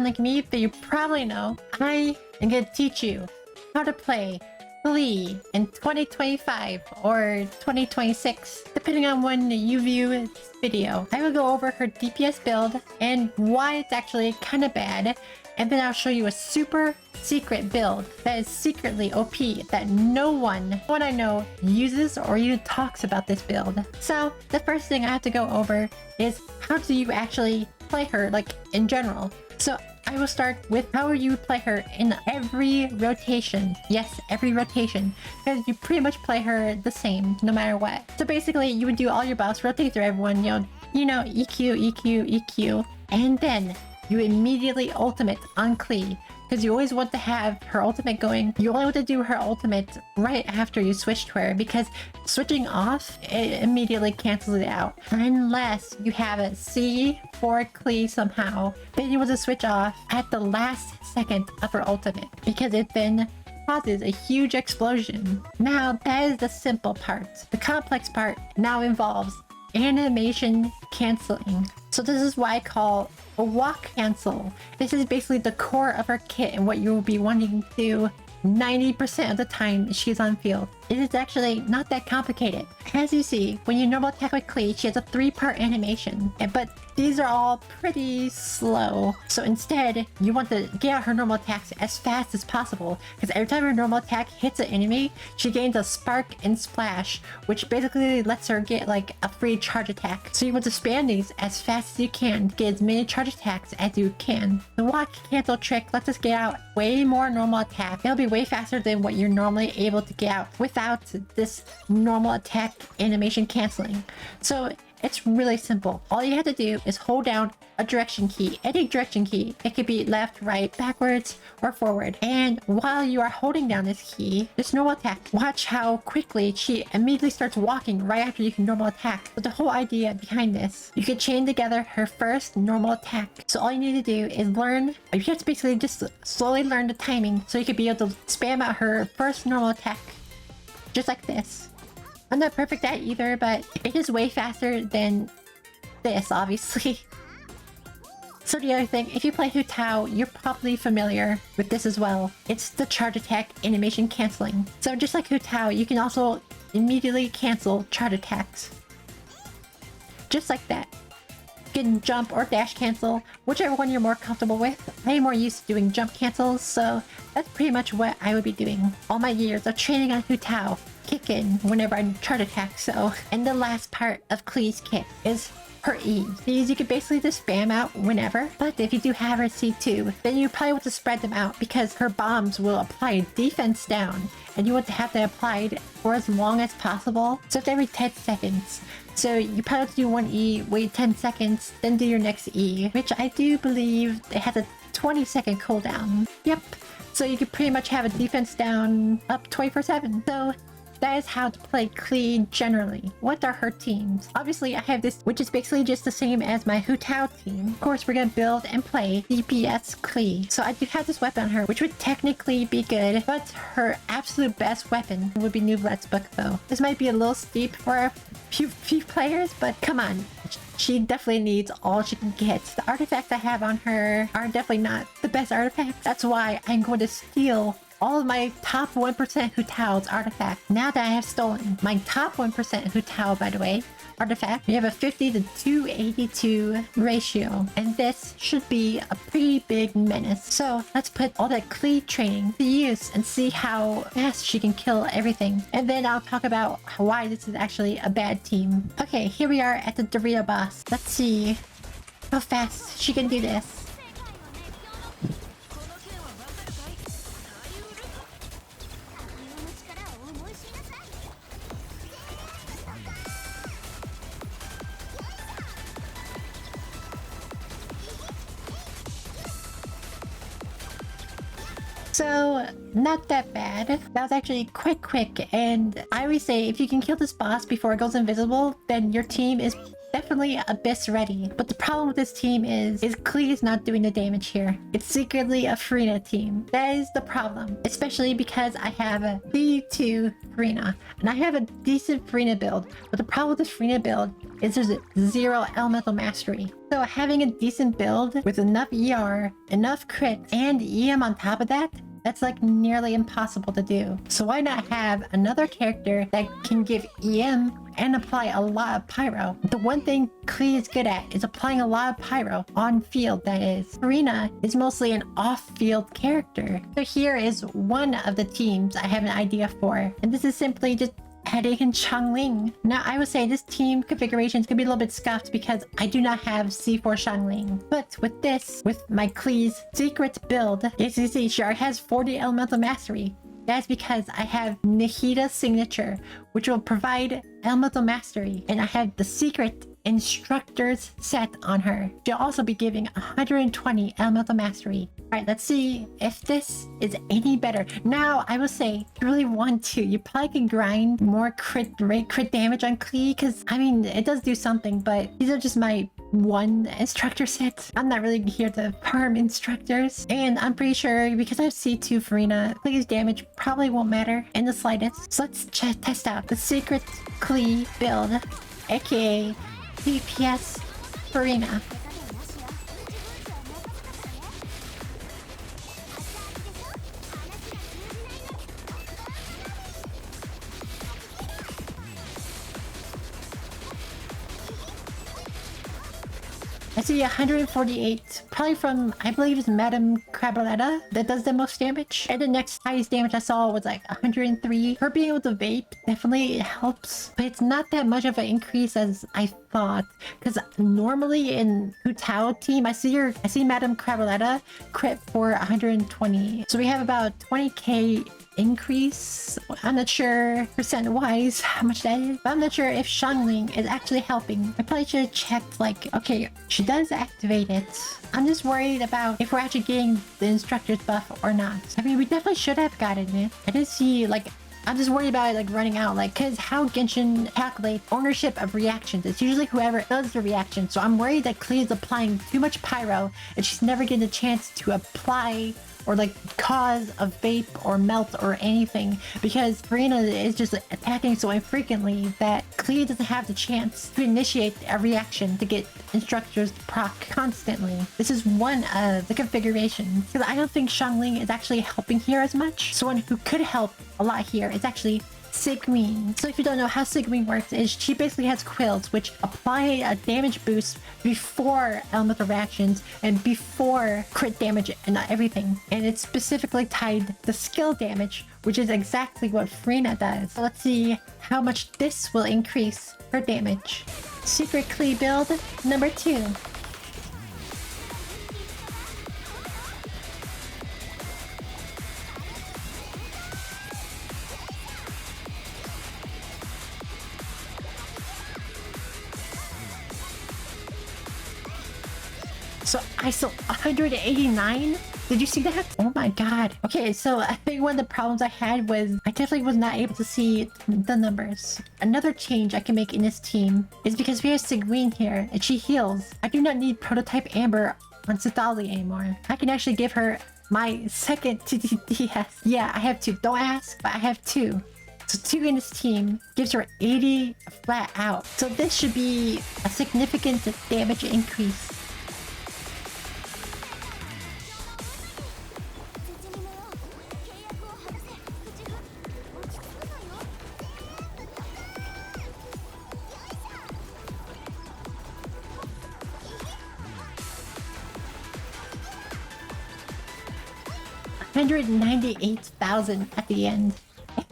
unlike me, but you probably know, I am going to teach you how to play Klee in 2025 or 2026, depending on when you view this video. I will go over her DPS build and why it's actually kind of bad, and then I'll show you a super secret build that is secretly OP that no one I know uses or even talks about this build. So the first thing I have to go over is how do you actually play her, like in general. So I will start with how you would play her in every rotation. Yes, every rotation, because you pretty much play her the same no matter what. So basically you would do all your buffs, rotate through everyone, you know, EQ, EQ, EQ, and then you immediately ultimate on Klee, because you always want to have her ultimate going. You only want to do her ultimate right after you switch to her, because switching off, it immediately cancels it out. Unless you have a C for Klee somehow, then you want to switch off at the last second of her ultimate, because it then causes a huge explosion. Now, that is the simple part. The complex part now involves animation canceling. So this is why I call a walk cancel. This is basically the core of her kit and what you will be wanting to do 90% of the time she's on field. It is actually not that complicated. As you see, when you normal attack with Klee, she has a 3-part animation, but these are all pretty slow. So instead, you want to get out her normal attacks as fast as possible, because every time her normal attack hits an enemy, she gains a spark and splash, which basically lets her get like a free charge attack. So you want to spam these as fast as you can to get as many charge attacks as you can. The walk cancel trick lets us get out way more normal attack. It'll be way faster than what you're normally able to get out without this normal attack animation canceling. So it's really simple. All you have to do is hold down a direction key, any direction key. It could be left, right, backwards, or forward. And while you are holding down this key, this normal attack, watch how quickly she immediately starts walking right after you can normal attack. But the whole idea behind this, you could chain together her first normal attack. So all you need to do is learn, you have to basically just slowly learn the timing so you could be able to spam out her first normal attack. Just like this. I'm not perfect at either, but it is way faster than this, obviously. So the other thing, if you play Hu Tao, you're probably familiar with this as well. It's the charge attack animation canceling. So just like Hu Tao, you can also immediately cancel charge attacks. Just like that. You can jump or dash cancel, whichever one you're more comfortable with. I am more used to doing jump cancels, so that's pretty much what I would be doing. All my years of training on Hu Tao kick in whenever I charge attack, so. And the last part of Klee's kit is her E. These you can basically just spam out whenever, but if you do have her C2, then you probably want to spread them out because her bombs will apply defense down, and you want to have them applied for as long as possible. So it's every 10 seconds. So you probably have to do one E, wait 10 seconds, then do your next E, which I do believe it has a 20-second cooldown. Yep. So you can pretty much have a defense down up 24/7. So that is how to play Klee generally. What are her teams? Obviously, I have this, which is basically just the same as my Hu Tao team. Of course, we're gonna build and play DPS Klee. So I do have this weapon on her, which would technically be good, but her absolute best weapon would be Nooblet's Book, though. This might be a little steep for a few players, but come on. She definitely needs all she can get. The artifacts I have on her are definitely not the best artifacts. That's why I'm going to steal all of my top 1% Hu Tao's artifacts. Now that I have stolen my top 1% Hu Tao, by the way, artifact, we have a 50 to 282 ratio, and this should be a pretty big menace. So let's put all that Klee training to use and see how fast she can kill everything. And then I'll talk about why this is actually a bad team. Okay, here we are at the Dorito boss. Let's see how fast she can do this. So, not that bad. That was actually quite quick, and I always say if you can kill this boss before it goes invisible, then your team is definitely Abyss ready. But the problem with this team is Klee is not doing the damage here. It's secretly a Farina team. That is the problem, especially because I have a D2 Farina, and I have a decent Farina build. But the problem with this Farina build is there's zero elemental mastery. So having a decent build with enough ER, enough crit, and EM on top of that, that's like nearly impossible to do. So why not have another character that can give EM and apply a lot of pyro? The one thing Klee is good at is applying a lot of pyro on field, that is. Furina is mostly an off-field character. So here is one of the teams I have an idea for. And this is simply just Headache and Xiangling. Now, I would say this team configuration could be a little bit scuffed because I do not have C4 Xiangling. But with this, with my Klee's secret build, as you see, she already has 40 elemental mastery. That's because I have Nahita's signature, which will provide elemental mastery. And I have the secret instructor's set on her. She'll also be giving 120 elemental mastery. Alright, let's see if this is any better. Now, I will say, if you really want to, you probably can grind more crit damage on Klee, because, I mean, it does do something, but these are just my one instructor set. I'm not really here to farm instructors. And I'm pretty sure, because I have C2 Furina, Klee's damage probably won't matter in the slightest. So let's test out the secret Klee build, aka DPS Furina. I see 148, probably from, I believe it's Madame Craboletta that does the most damage. And the next highest damage I saw was like 103. Her being able to vape definitely helps, but it's not that much of an increase as I thought. Because normally in Hu Tao team, I see Madame Craboletta crit for 120. So we have about 20k increase. I'm not sure percent wise how much that is, but I'm not sure if Xiangling is actually helping. I probably should have checked, like, okay, she does activate it. I'm just worried about if we're actually getting the instructor's buff or not. I mean, we definitely should have gotten it. I did see, like, I'm just worried about it, like, running out, like, because how Genshin calculates ownership of reactions. It's usually whoever does the reaction. So I'm worried that Klee is applying too much pyro and she's never getting a chance to apply or like cause a vape or melt or anything, because Furina is just attacking so infrequently that Klee doesn't have the chance to initiate a reaction to get instructors to proc constantly. This is one of the configurations, because I don't think Xiangling is actually helping here as much. So one who could help a lot here is actually Sigween. So if you don't know how Sigween works, is she basically has quills which apply a damage boost before elemental reactions and before crit damage and everything. And it's specifically tied to skill damage, which is exactly what Furina does. So let's see how much this will increase her damage. Secret Klee build number 2. So I saw 189. Did you see that? Oh my god. Okay, so I think one of the problems I had was I definitely was not able to see the numbers. Another change I can make in this team is because we have Sigween here and she heals. I do not need Prototype Amber on Citali anymore. I can actually give her my second TTDS. Yeah, I have 2. Don't ask, but I have 2. So 2 in this team gives her 80 flat out. So this should be a significant damage increase. $198,000 at the end.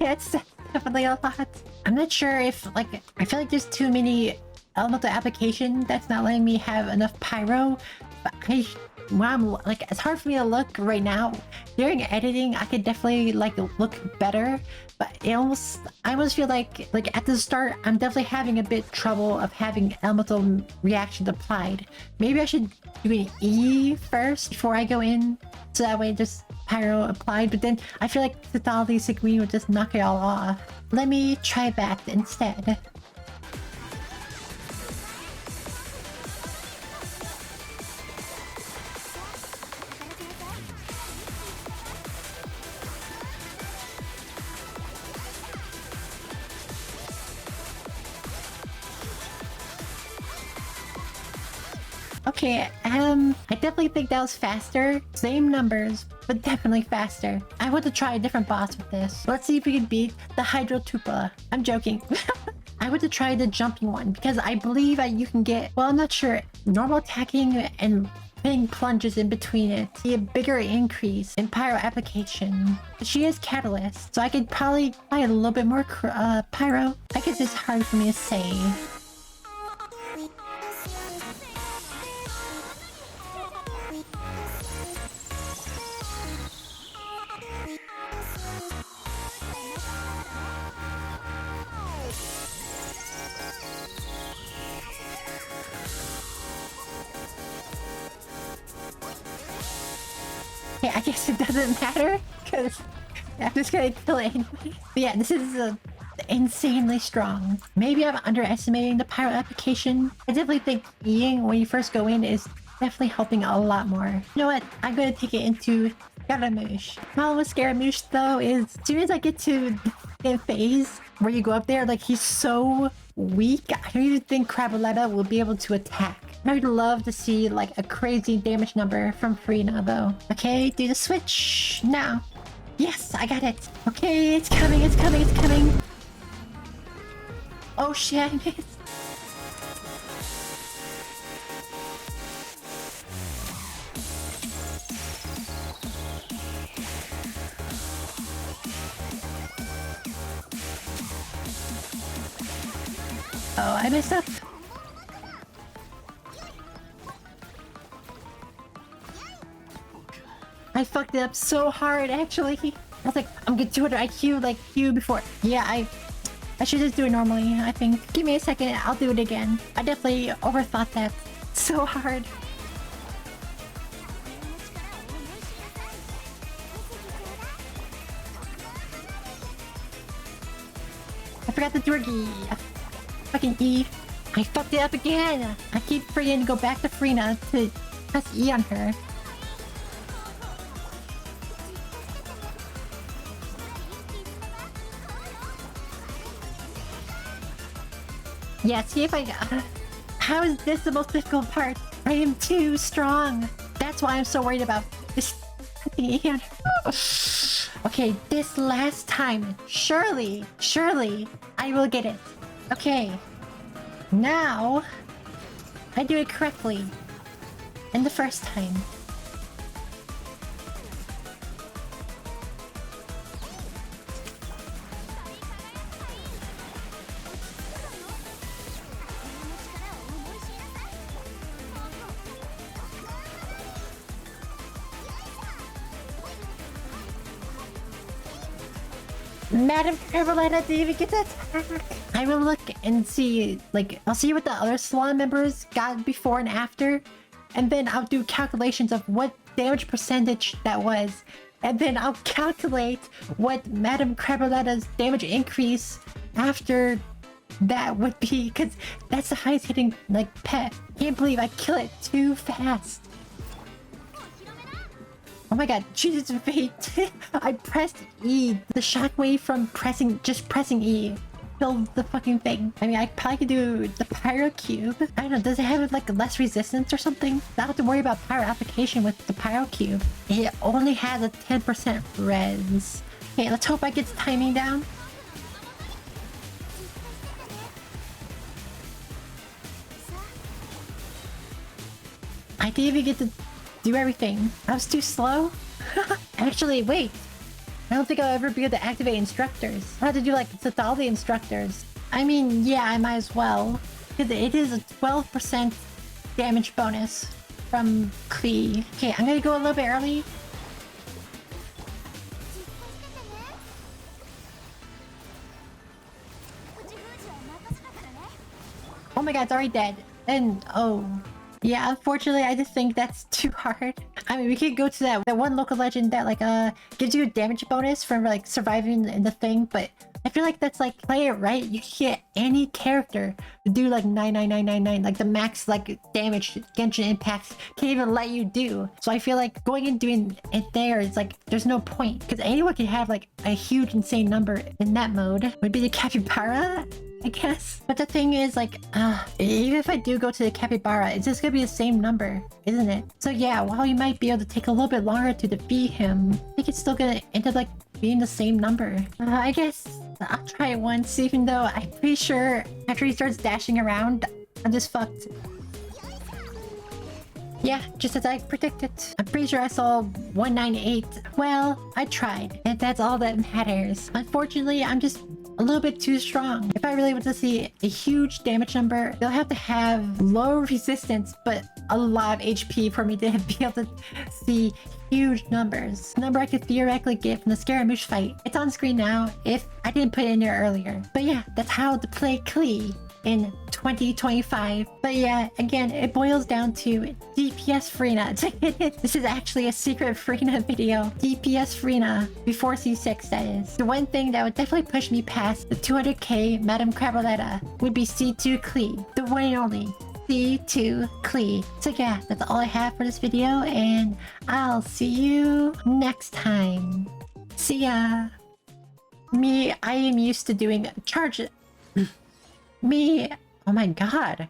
It's definitely a lot. I'm not sure if, like, I feel like there's too many elemental application that's not letting me have enough pyro. But it's hard for me to look right now. During editing, I could definitely like look better, but I almost feel like at the start, I'm definitely having a bit trouble of having elemental reactions applied. Maybe I should do an E first before I go in, so that way just pyro applied. But then I feel like Citali Sigween would just knock it all off. Let me try that instead. Okay, I definitely think that was faster. Same numbers, but definitely faster. I want to try a different boss with this. Let's see if we can beat the Hydrotupa. I'm joking. I want to try the jumping one because I believe that you can get, well, I'm not sure, normal attacking and putting plunges in between it. See a bigger increase in pyro application. She is catalyst, so I could probably apply a little bit more pyro. I guess it's hard for me to say. Okay, I guess it doesn't matter because I'm just gonna kill it anyway. But yeah, this is insanely strong. Maybe I'm underestimating the pyro application. I definitely think Eing when you first go in is definitely helping a lot more. You know what? I'm gonna take it into Scaramouche. Problem with Scaramouche though is as soon as I get to the phase where you go up there, like he's so weak. I don't even think Craboletta will be able to attack. I would love to see like a crazy damage number from Frina though. Okay, do the switch now. Yes, I got it. Okay, it's coming, it's coming, it's coming. Oh shit, I missed. Oh, I messed up. I fucked it up so hard, actually. I was like, I'm getting 200 IQ like you before. Yeah, I should just do it normally, I think. Give me a second, I'll do it again. I definitely overthought that so hard. I forgot the Durgi. Fucking E. I fucked it up again. I keep forgetting to go back to Frina to press E on her. Yeah, see if I... how is this the most difficult part? I am too strong. That's why I'm so worried about this thing. Okay, this last time, surely, I will get it. Okay, now I do it correctly. And the first time. Madam Carolina didn't even get that attack. I will look and see, like, I'll see what the other salon members got before and after, and then I'll do calculations of what damage percentage that was, and then I'll calculate what Madam Craboletta's damage increase after that would be, because that's the highest hitting, like, pet. Can't believe I kill it too fast. Oh my god, Jesus fate. I pressed E. The shockwave from just pressing E killed the fucking thing. I mean, I probably could do the Pyro Cube. I don't know, does it have like less resistance or something? I don't have to worry about Pyro application with the Pyro Cube. It only has a 10% res. Okay, let's hope I get the timing down. I didn't even get to do everything. I was too slow. Actually, wait. I don't think I'll ever be able to activate instructors. I have to do like with all the instructors. I mean, yeah, I might as well. Because it is a 12% damage bonus from Klee. Okay, I'm gonna go a little bit early. Oh my god, it's already dead. And oh. Yeah, unfortunately, I just think that's too hard. I mean, we could go to that one local legend that like gives you a damage bonus from like surviving in the thing, but I feel like that's like play it right. You can get any character to do like 99999, like the max like damage Genshin Impact can't even let you do. So I feel like going and doing it there is like there's no point because anyone can have like a huge insane number in that mode. Would be the Capybara. I guess. But the thing is, like, even if I do go to the capybara, it's just gonna be the same number, isn't it? So yeah, while you might be able to take a little bit longer to defeat him, I think it's still gonna end up like being the same number. I guess I'll try it once, even though I'm pretty sure after he starts dashing around, I'm just fucked. Yeah, just as I predicted. I'm pretty sure I saw 198. Well, I tried, and that's all that matters. Unfortunately, I'm just a little bit too strong. If I really want to see a huge damage number, they'll have to have low resistance, but a lot of HP for me to be able to see huge numbers. The number I could theoretically get from the Scaramouche fight. It's on screen now if I didn't put it in there earlier. But yeah, that's how to play Klee in 2025. But yeah, again, it boils down to DPS Freena. This is actually a secret Freena video. DPS Freena before C6, that is. The one thing that would definitely push me past the 200k Madame Craboletta would be C2 Klee. The one and only C2 Klee. So yeah, that's all I have for this video, and I'll see you next time. See ya. I am used to doing charges. Oh my god.